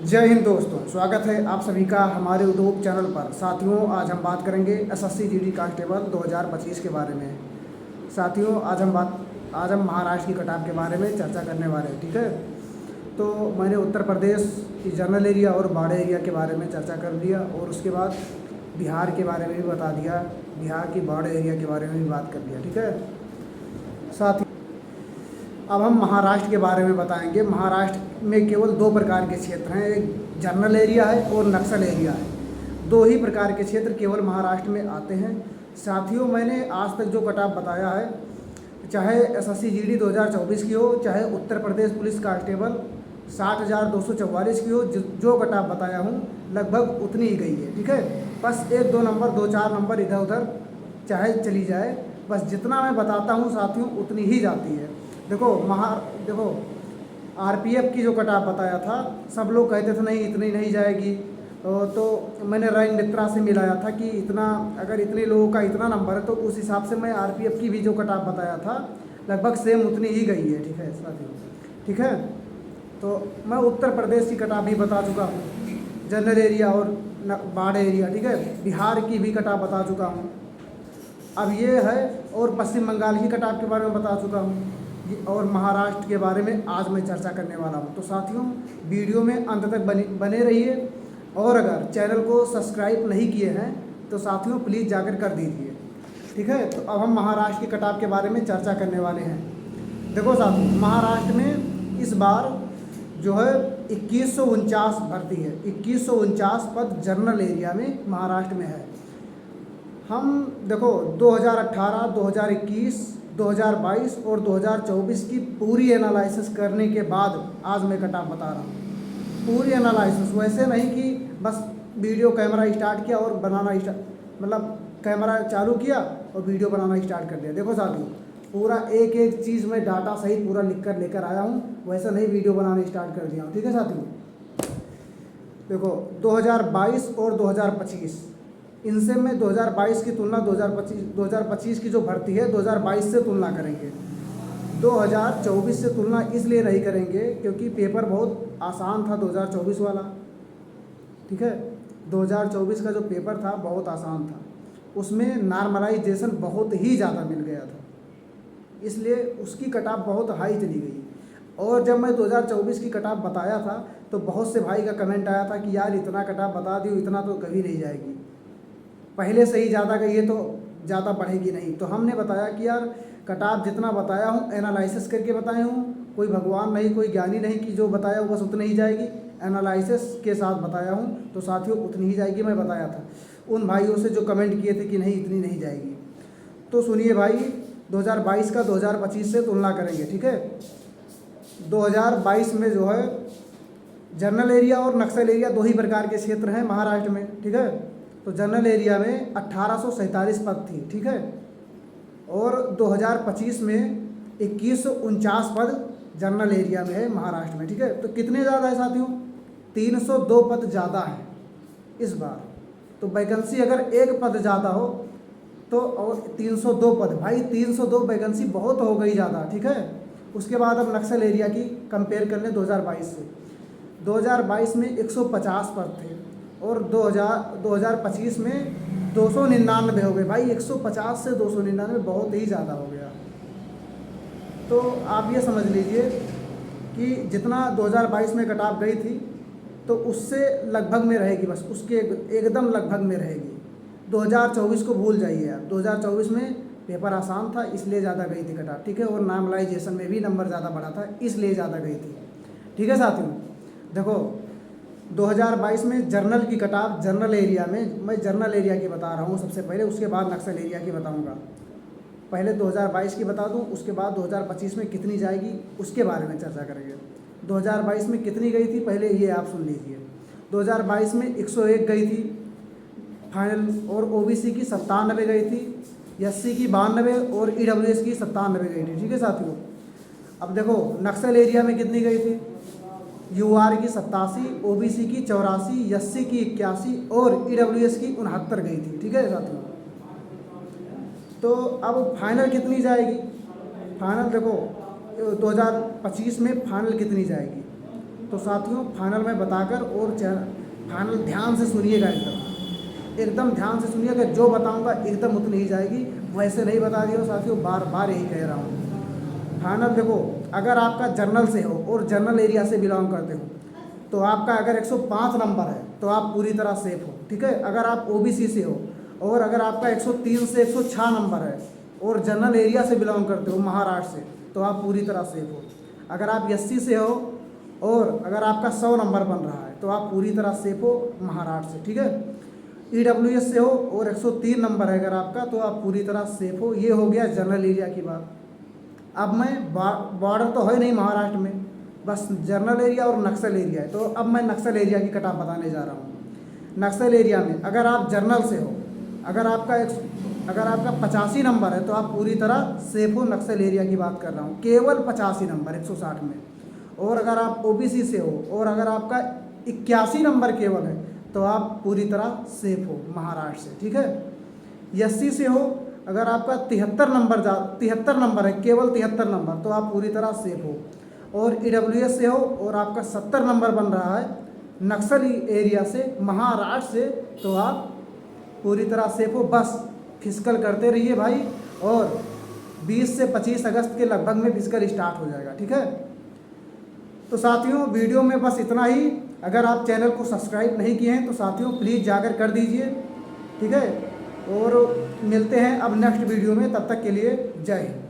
जय हिंद दोस्तों, स्वागत है आप सभी का हमारे यूट्यूब चैनल पर। साथियों, आज हम बात करेंगे एसएससी जीडी कांस्टेबल 2025 के बारे में। साथियों, आज हम महाराष्ट्र की कटाप के बारे में चर्चा करने वाले हैं। ठीक है, तो मैंने उत्तर प्रदेश की जनरल एरिया और बॉर्डर एरिया के बारे में चर्चा कर दिया और उसके बाद बिहार के बारे में भी बता दिया, बिहार की बॉर्डर एरिया के बारे में भी बात कर दिया। ठीक है, साथ अब हम महाराष्ट्र के बारे में बताएंगे। महाराष्ट्र में केवल दो प्रकार के क्षेत्र हैं, एक जनरल एरिया है और नक्सल एरिया है। दो ही प्रकार के क्षेत्र केवल महाराष्ट्र में आते हैं। साथियों, मैंने आज तक जो कटाप बताया है, चाहे एसएससी जीडी 2024 की हो, चाहे उत्तर प्रदेश पुलिस कांस्टेबल 60,244 की हो, जो कटाप बताया हूँ लगभग उतनी ही गई है। ठीक है, बस 1-2 नंबर 2-4 नंबर इधर उधर चाहे चली जाए, बस जितना मैं बताता हूँ साथियों उतनी ही जाती है। देखो आरपीएफ की जो कटाप बताया था, सब लोग कहते थे नहीं इतनी नहीं जाएगी, तो मैंने रैंक मित्रा से मिलाया था कि इतना, अगर इतने लोगों का इतना नंबर है तो उस हिसाब से मैं आरपीएफ की भी जो कटाप बताया था लगभग सेम उतनी ही गई है। ठीक है साथियों, ठीक है, तो मैं उत्तर प्रदेश की कटाप भी बता चुका हूँ, जनरल एरिया और बॉर्डर एरिया। ठीक है, बिहार की भी कटाप बता चुका हूँ, अब ये है, और पश्चिम बंगाल की कटाप के बारे में बता चुका हूँ, और महाराष्ट्र के बारे में आज मैं चर्चा करने वाला हूँ। तो साथियों, वीडियो में अंत तक बने रहिए, और अगर चैनल को सब्सक्राइब नहीं किए हैं तो साथियों प्लीज़ जाकर कर दीजिए। ठीक है, तो अब हम महाराष्ट्र की कटाप के बारे में चर्चा करने वाले हैं। देखो साथियों, महाराष्ट्र में इस बार जो है 2149 भर्ती है, 2149 पद जनरल एरिया में महाराष्ट्र में है। हम देखो 2018, 2021, 2022 और 2024 की पूरी एनालिसिस करने के बाद आज मैं कटाप बता रहा हूँ। पूरी एनालिसिस, वैसे नहीं कि बस वीडियो कैमरा स्टार्ट किया और बनाना मतलब कैमरा चालू किया और वीडियो बनाना स्टार्ट कर दिया। देखो साथियों, पूरा एक एक चीज़ में डाटा सहित पूरा लिख कर लेकर आया हूँ, वैसा नहीं वीडियो बनाना स्टार्ट कर दिया हूँ। ठीक है साथियों, देखो 2022 और 2025, इनसे मैं 2022 की तुलना 2025 की जो भर्ती है 2022 से तुलना करेंगे। 2024 से तुलना इसलिए नहीं करेंगे क्योंकि पेपर बहुत आसान था 2024 वाला। ठीक है, 2024 का जो पेपर था बहुत आसान था, उसमें नॉर्मलाइजेशन बहुत ही ज़्यादा मिल गया था, इसलिए उसकी कटाप बहुत हाई चली गई। और जब मैं 2024 की कटाप बताया था तो बहुत से भाई का कमेंट आया था कि यार इतना कटाप बता दियो, इतना तो कभी नहीं जाएगी, पहले से ही ज़्यादा गई है तो ज़्यादा बढ़ेगी नहीं। तो हमने बताया कि यार कटाप जितना बताया हूँ एनालिसिस करके बताया हूँ, कोई भगवान नहीं, कोई ज्ञानी नहीं कि जो बताया हूँ बस उतनी ही जाएगी, एनालिसिस के साथ बताया हूँ, तो साथियों उतनी ही जाएगी, मैं बताया था। उन भाइयों से जो कमेंट किए थे कि नहीं इतनी नहीं जाएगी, तो सुनिए भाई, 2022 का 2025 से तुलना करेंगे। ठीक है, 2022 में जो है जनरल एरिया और नक्सल एरिया दो ही प्रकार के क्षेत्र हैं महाराष्ट्र में। ठीक है, तो जनरल एरिया में 1847 पद थी। ठीक है, और 2025 में 2149 पद जनरल एरिया में है महाराष्ट्र में। ठीक है, तो कितने ज़्यादा है साथियों? 302 पद ज़्यादा है इस बार। तो वैकेंसी अगर एक पद ज़्यादा हो तो, और 302 पद, भाई 302 वैकेंसी बहुत हो गई ज़्यादा। ठीक है, उसके बाद अब नक्सल एरिया की कंपेयर कर लें 2022 से। 2022 में 150 पद थे और 2025 में 299 हो गए। भाई 150 से 299 बहुत ही ज़्यादा हो गया। तो आप ये समझ लीजिए कि जितना 2022 में कटाप गई थी तो उससे लगभग में रहेगी, बस उसके एकदम लगभग में रहेगी। 2024 को भूल जाइए आप, 2024 में पेपर आसान था इसलिए ज़्यादा गई थी कटाप। ठीक है, और नॉर्मलाइजेशन में भी नंबर ज़्यादा बढ़ा था इसलिए ज़्यादा गई थी। ठीक है साथियों, देखो 2022 में जर्नल की कटाप जनरल एरिया में, मैं जनरल एरिया की बता रहा हूँ सबसे पहले, उसके बाद नक्सल एरिया की बताऊँगा। पहले 2022 की बता दूँ, उसके बाद 2025 में कितनी जाएगी उसके बारे में चर्चा करेंगे। 2022 में कितनी गई थी पहले ये आप सुन लीजिए। 2022 में 101 गई थी फाइनल, और ओबीसी की 97 गई थी, एससी की 92 और ईडब्ल्यूएस की 97 गई थी। ठीक है साथियों, अब देखो नक्सल एरिया में कितनी गई थी? यूआर की 87, ओबीसी की 84, एससी की 81 और ईडब्ल्यूएस की 69 गई थी। ठीक है साथियों, तो अब फाइनल कितनी जाएगी? फाइनल देखो 2025 में फाइनल कितनी जाएगी? तो साथियों फाइनल में बताकर और फाइनल ध्यान से सुनिएगा, एकदम ध्यान से सुनिएगा। जो बताऊंगा एकदम उतनी ही जाएगी, वैसे नहीं बता दिया साथियों, बार बार यही कह रहा हूँ। फाइनल देखो, अगर आपका जनरल से हो और जनरल एरिया से बिलोंग करते हो तो आपका अगर 105 नंबर है तो आप पूरी तरह सेफ हो, ठीक है। अगर आप ओबीसी से हो और अगर आपका 103 से 106 नंबर है और जनरल एरिया से बिलोंग करते हो महाराष्ट्र से, तो आप पूरी तरह सेफ हो। अगर आप एससी से हो और अगर आपका 100 नंबर बन रहा है तो आप पूरी तरह सेफ हो महाराष्ट्र से, ठीक है। ईडब्ल्यूएस से हो और 103 नंबर है अगर आपका, तो आप पूरी तरह सेफ हो। ये हो गया जनरल एरिया की बात। अब मैं बॉर्डर तो है नहीं महाराष्ट्र में, बस जनरल एरिया और नक्सल एरिया है, तो अब मैं नक्सल एरिया की कटाप बताने जा रहा हूँ। नक्सल एरिया में अगर आप जनरल से हो, अगर आपका 85 नंबर है तो आप पूरी तरह सेफ हो। नक्सल एरिया की बात कर रहा हूँ, केवल 85 नंबर 160 में। और अगर आप ओबीसी से हो और अगर आपका 81 नंबर केवल है तो आप पूरी तरह सेफ हो महाराष्ट्र से, ठीक है। एससी से हो, अगर आपका 73 नंबर है, केवल 73 नंबर, तो आप पूरी तरह सेफ हो। और ईडब्ल्यूएस से हो और आपका 70 नंबर बन रहा है नक्सल एरिया से महाराष्ट्र से, तो आप पूरी तरह सेफ हो। बस फिजिकल करते रहिए भाई, और 20 से 25 अगस्त के लगभग में फिजिकल स्टार्ट हो जाएगा, ठीक है। तो साथियों वीडियो में बस इतना ही। अगर आप चैनल को सब्सक्राइब नहीं किए हैं तो साथियों प्लीज़ जाकर कर दीजिए, ठीक है। और मिलते हैं अब नेक्स्ट वीडियो में, तब तक के लिए जय हिंद।